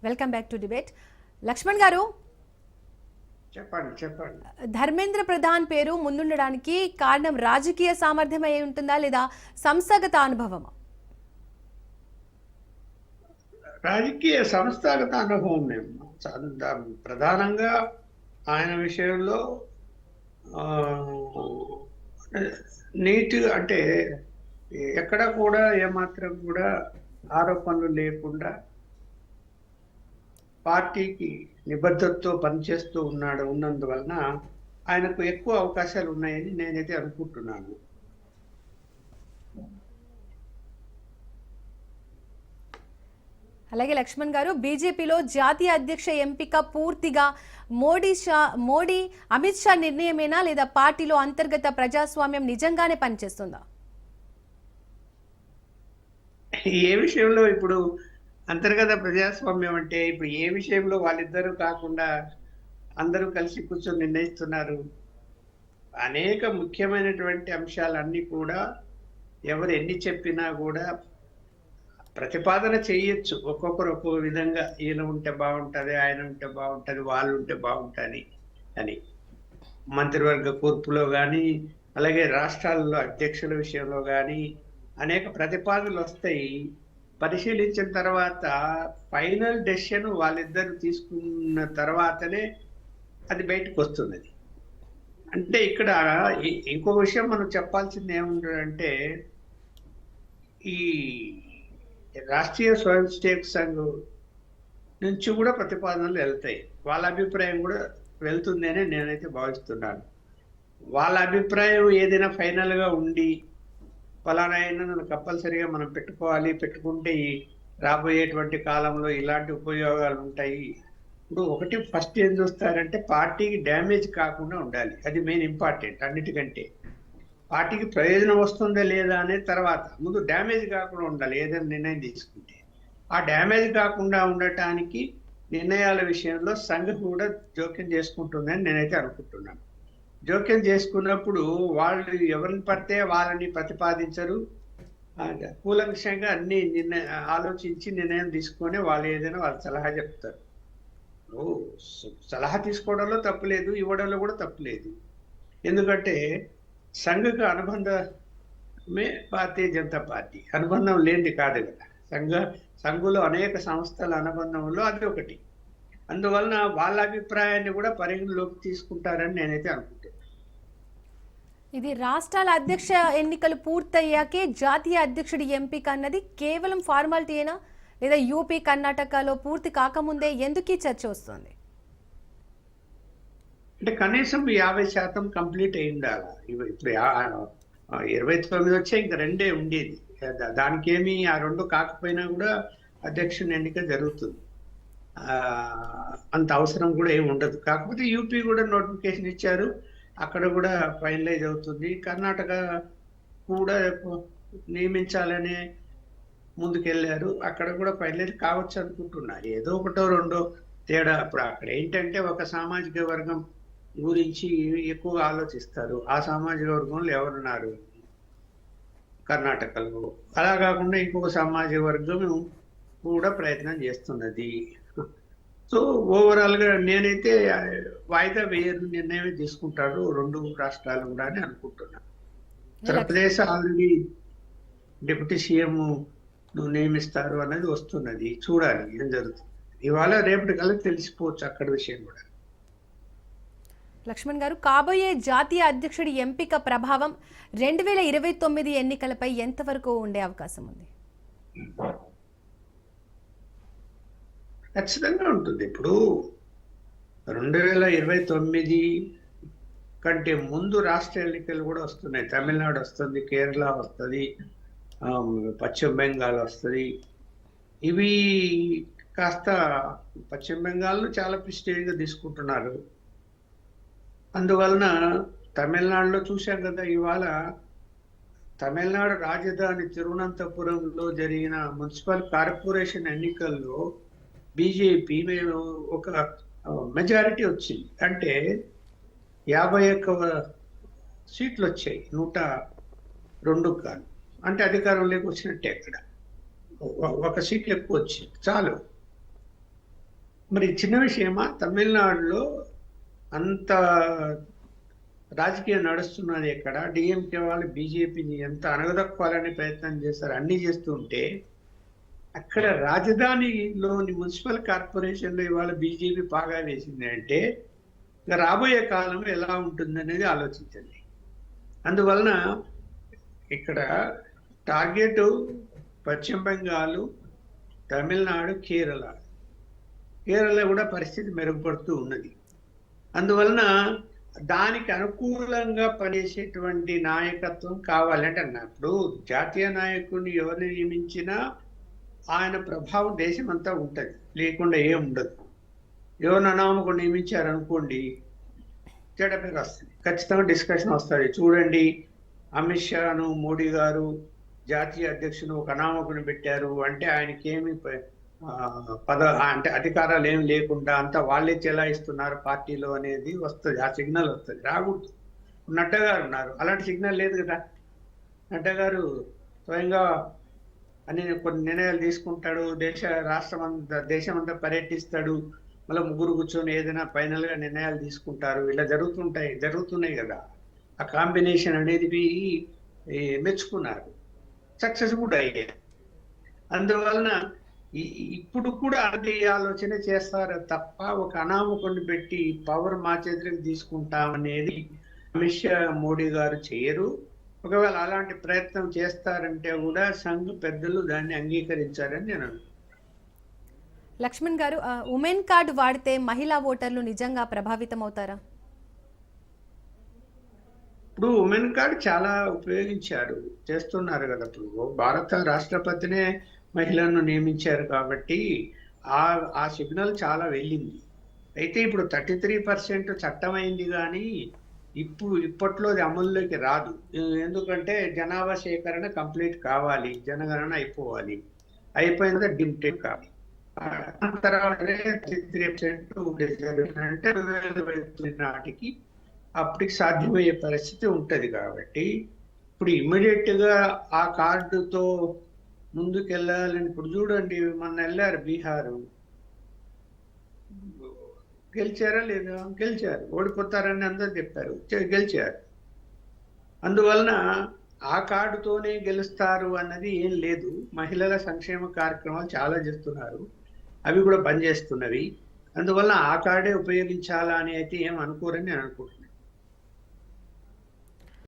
Welcome back to debate. Laxman garu, చెప్పండి. ధర్మేంద్ర ప్రధాన్ పేరు ముందుండడానికి కారణం రాజకీయ సామర్థ్యం అయి ఉంటుందా లేదా సంస్థాగత అనుభవమా? రాజకీయ సంస్థాగత అనుభవం ప్రధానంగా ఆయన విషయంలో నీట్ అంటే ఎక్కడ కూడా ఏమాత్రం కూడా ఆరోపణలు లేకుండా పార్టీకి నిబద్ధతతో పనిచేస్తూ ఉన్నందువలన ఆయనకు ఎక్కువ అవకాశాలు ఉన్నాయని నేనైతే అనుకుంటున్నాను. అలాగే లక్ష్మణ్ గారు, బీజేపీలో జాతీయ అధ్యక్ష ఎంపిక పూర్తిగా మోడీ అమిత్ షా నిర్ణయమేనా లేదా పార్టీలో అంతర్గత ప్రజాస్వామ్యం నిజంగానే పనిచేస్తుందా? ఏ విషయంలో ఇప్పుడు అంతర్గత ప్రజాస్వామ్యం అంటే ఇప్పుడు ఏ విషయంలో వాళ్ళిద్దరూ కాకుండా అందరూ కలిసి కూర్చొని నిర్ణయిస్తున్నారు? అనేక ముఖ్యమైనటువంటి అంశాలన్నీ కూడా ఎవరు ఎన్ని చెప్పినా కూడా ప్రతిపాదన చేయొచ్చు, ఒక్కొక్కరు ఒక్కొక్క విధంగా. ఈయన ఉంటే బాగుంటుంది, ఆయన ఉంటే బాగుంటుంది, వాళ్ళు ఉంటే బాగుంటుంది అని మంత్రివర్గ కూర్పులో కానీ అలాగే రాష్ట్రాల్లో అధ్యక్షుల విషయంలో కానీ అనేక ప్రతిపాదనలు వస్తాయి. పరిశీలించిన తర్వాత ఫైనల్ డెసిషన్ వాళ్ళిద్దరు తీసుకున్న తర్వాతనే అది బయటకు వస్తున్నది. అంటే ఇక్కడ ఇంకో విషయం మనం చెప్పాల్సింది ఏముంటుందంటే, ఈ రాష్ట్రీయ స్వయం సేవక్ సంఘ్ నుంచి కూడా ప్రతిపాదనలు వెళ్తాయి. వాళ్ళ అభిప్రాయం కూడా వెళ్తుంది అని నేనైతే భావిస్తున్నాను. వాళ్ళ అభిప్రాయం ఏదైనా ఫైనల్గా ఉండి ఫలానా అయినా కంపల్సరీగా మనం పెట్టుకుంటే ఈ రాబోయేటువంటి కాలంలో ఇలాంటి ఉపయోగాలు ఉంటాయి. ఇప్పుడు ఒకటి ఫస్ట్ ఏం చూస్తారంటే పార్టీకి డ్యామేజ్ కాకుండా ఉండాలి. అది మెయిన్ ఇంపార్టెంట్. అన్నిటికంటే పార్టీకి ప్రయోజనం వస్తుందా లేదా అనే తర్వాత ముందు డ్యామేజ్ కాకుండా ఉండాలి. ఏదైనా నిర్ణయం తీసుకుంటే ఆ డ్యామేజ్ కాకుండా ఉండటానికి నిర్ణయాల విషయంలో సంఘం కూడా జోక్యం చేసుకుంటుందని నేనైతే అనుకుంటున్నాను. జోక్యం చేసుకున్నప్పుడు వాళ్ళు ఎవరిని పడితే వాళ్ళని ప్రతిపాదించరు. కూలంకషంగా అన్ని ఆలోచించి నిర్ణయం తీసుకొని వాళ్ళు ఏదైనా వాళ్ళు సలహా చెప్తారు. సలహా తీసుకోవడంలో తప్పులేదు, ఇవ్వడంలో కూడా తప్పులేదు. ఎందుకంటే సంఘకు అనుబంధమే భారతీయ జనతా పార్టీ. అనుబంధం లేనిది కాదు కదా. సంఘంలో అనేక సంస్థల అనుబంధంలో అది ఒకటి. అందువలన వాళ్ళ అభిప్రాయాన్ని కూడా పరిగణలోకి తీసుకుంటారని నేనైతే అనుకుంటున్నాను. ఇది రాష్ట్రాల అధ్యక్ష ఎన్నికలు పూర్తయ్యాకే జాతీయ అధ్యక్షుడి ఎంపిక అన్నది కేవలం ఫార్మాలిటీయేనా లేదా యూపీ కర్ణాటకలో పూర్తి కాకముందే ఎందుకు ఈ చర్చ వస్తుంది? అంటే కనీసం 50% కంప్లీట్ అయి ఉండాలి. ఇప్పుడు 29 వచ్చే ఇంకా 2 ఉండేది. దానికేమి ఆ 2 కాకపోయినా కూడా అధ్యక్షుని ఎన్నిక జరుగుతుంది. అంత అవసరం కూడా ఏమి ఉండదు. కాకపోతే యూపీ కూడా నోటిఫికేషన్ ఇచ్చారు, అక్కడ కూడా ఫైనలైజ్ అవుతుంది. కర్ణాటక కూడా నియమించాలనే ముందుకెళ్ళారు, అక్కడ కూడా ఫైనలైజ్ కావచ్చు అనుకుంటున్నా. ఏదో ఒకటో రెండో తేడా. అప్పుడు అక్కడ ఏంటంటే ఒక సామాజిక వర్గం గురించి ఎక్కువగా ఆలోచిస్తారు. ఆ సామాజిక వర్గంలో ఎవరున్నారు కర్ణాటకలో, అలా కాకుండా ఇంకొక సామాజిక వర్గం కూడా ప్రయత్నం చేస్తున్నది. సో ఓవరాల్గా నేనైతే వాయిదా వేయరు నిర్ణయం తీసుకుంటారు 2 రాష్ట్రాలు కూడా అని అనుకుంటున్నాను. ఉత్తరప్రదేశ్ ఆల్రెడీ డిప్యూటీ సీఎం నియమిస్తారు అన్నది వస్తున్నది. చూడాలి ఏం జరుగుతుంది. ఇవాళ రేపటి కల్లా తెలిసిపోవచ్చు అక్కడ విషయం కూడా. లక్ష్మణ్ గారు, కాబోయే జాతీయ అధ్యక్షుడి ఎంపిక ప్రభావం 2029 ఎన్నికలపై ఎంతవరకు ఉండే అవకాశం ఉంది? ఖచ్చితంగా ఉంటుంది. ఇప్పుడు 2029 కంటే ముందు రాష్ట్ర ఎన్నికలు కూడా వస్తున్నాయి. తమిళనాడు వస్తుంది, కేరళ వస్తుంది, పశ్చిమ బెంగాల్ వస్తుంది. ఇవి కాస్త పశ్చిమ బెంగాల్ను చాలా ప్రెస్టీజ్గా తీసుకుంటున్నారు. అందువలన తమిళనాడులో చూశాం కదా, ఇవాళ తమిళనాడు రాజధాని తిరువనంతపురంలో జరిగిన మున్సిపల్ కార్పొరేషన్ ఎన్నికల్లో బీజేపీ ఒక మెజారిటీ వచ్చింది. అంటే 51 సీట్లు వచ్చాయి, 102 కాదు. అంటే అధికారంలోకి వచ్చినట్టే. అక్కడ 1 సీట్లు ఎక్కువ వచ్చింది చాలు. మరి చిన్న విషయమా? తమిళనాడులో అంత రాజకీయం నడుస్తున్నది ఎక్కడ? డిఎంకే వాళ్ళు బీజేపీని ఎంత అణగదొక్కాలని ప్రయత్నం చేస్తారు, అన్ని చేస్తూ ఉంటే అక్కడ రాజధానిలోని మున్సిపల్ కార్పొరేషన్లో ఇవాళ బీజేపీ బాగా వేసింది అంటే ఇక రాబోయే కాలం ఎలా ఉంటుందనేది ఆలోచించండి. అందువలన ఇక్కడ టార్గెట్ పశ్చిమ బెంగాల్, తమిళనాడు, కేరళ. కేరళ కూడా పరిస్థితి మెరుగుపడుతూ ఉన్నది. అందువలన దానికి అనుకూలంగా పనిచేసేటువంటి నాయకత్వం కావాలంటే అన్నప్పుడు జాతీయ నాయకుడిని ఎవరిని నియమించినా ఆయన ప్రభావం దేశం అంతా ఉంటుంది, లేకుండా ఏం ఉండదు. ఎవరిని అనామకుడు నియమించారనుకోండి, చెడ్డ పేరు వస్తుంది, ఖచ్చితంగా డిస్కషన్ వస్తుంది. చూడండి, అమిత్ షాను మోడీ గారు జాతీయ అధ్యక్షుడు ఒక అనామకుని పెట్టారు అంటే ఆయనకి ఏమి అంటే అధికారాలు ఏమి లేకుండా అంతా వాళ్ళే చెలాయిస్తున్నారు పార్టీలో అనేది వస్తుంది, ఆ సిగ్నల్ వస్తుంది. రాకూడదు. నడ్డా గారు ఉన్నారు, అలాంటి సిగ్నల్ లేదు కదా. నడ్డా గారు స్వయంగా అన్ని కొన్ని నిర్ణయాలు తీసుకుంటాడు, దేశం అంతా పర్యటిస్తాడు, మళ్ళీ ముగ్గురు కూర్చొని ఏదైనా ఫైనల్ గా నిర్ణయాలు తీసుకుంటారు. ఇలా జరుగుతున్నాయి కదా. ఆ కాంబినేషన్ అనేది మెచ్చుకున్నారు, సక్సెస్ కూడా అయ్యారు. అందువలన ఇప్పుడు కూడా అదే ఆలోచన చేస్తారు తప్ప ఒక అనామకుడిని పెట్టి పవర్ మా చేతులకు తీసుకుంటామనేది అమిత్ షా మోడీ గారు చేయరు. ఒకవేళ అలాంటి ప్రయత్నం చేస్తారంటే కూడా సంఘ పెద్దలు దాన్ని అంగీకరించారని నేను అనుకుంటున్నాను. లక్ష్మణ్ గారు, ఉమెన్ కార్డు వాడితే మహిళా ఓటర్లు నిజంగా ప్రభావితం అవుతారా? ఇప్పుడు ఉమెన్ కార్డు చాలా చేస్తున్నారు కదా. ఇప్పుడు భారత రాష్ట్రపతినే మహిళలను నియమించారు కాబట్టి ఆ సిగ్నల్ చాలా వెళ్ళింది. అయితే ఇప్పుడు 33% చట్టం అయింది, కానీ ఇప్పట్లో అది అమల్లోకి రాదు. ఎందుకంటే జనాభా సేకరణ కంప్లీట్ కావాలి, జనగణన అయిపోవాలి, అయిపోయిన డిమ్టెక్ కావాలి. తర్వాత 33% అంటే 2020 నాటికి అప్పటికి సాధ్యమయ్యే పరిస్థితి ఉంటుంది. కాబట్టి ఇప్పుడు ఇమ్మీడియట్ గా ఆ కార్డుతో ముందుకెళ్ళాలని ఇప్పుడు చూడండి, మొన్న వెళ్ళారు బీహార్, గెలిచారా లేదా? గెలిచారు. ఓడిపోతారని అందరూ చెప్పారు, గెలిచారు. అందువలన ఆ కార్డుతోనే గెలుస్తారు అన్నది ఏం లేదు. మహిళల సంక్షేమ కార్యక్రమాలు చాలా చేస్తున్నారు, అవి కూడా పనిచేస్తున్నవి. అందువల్ల ఆ కార్డే ఉపయోగించాలా అని అయితే ఏం అనుకోరని నేను అనుకుంటున్నాను.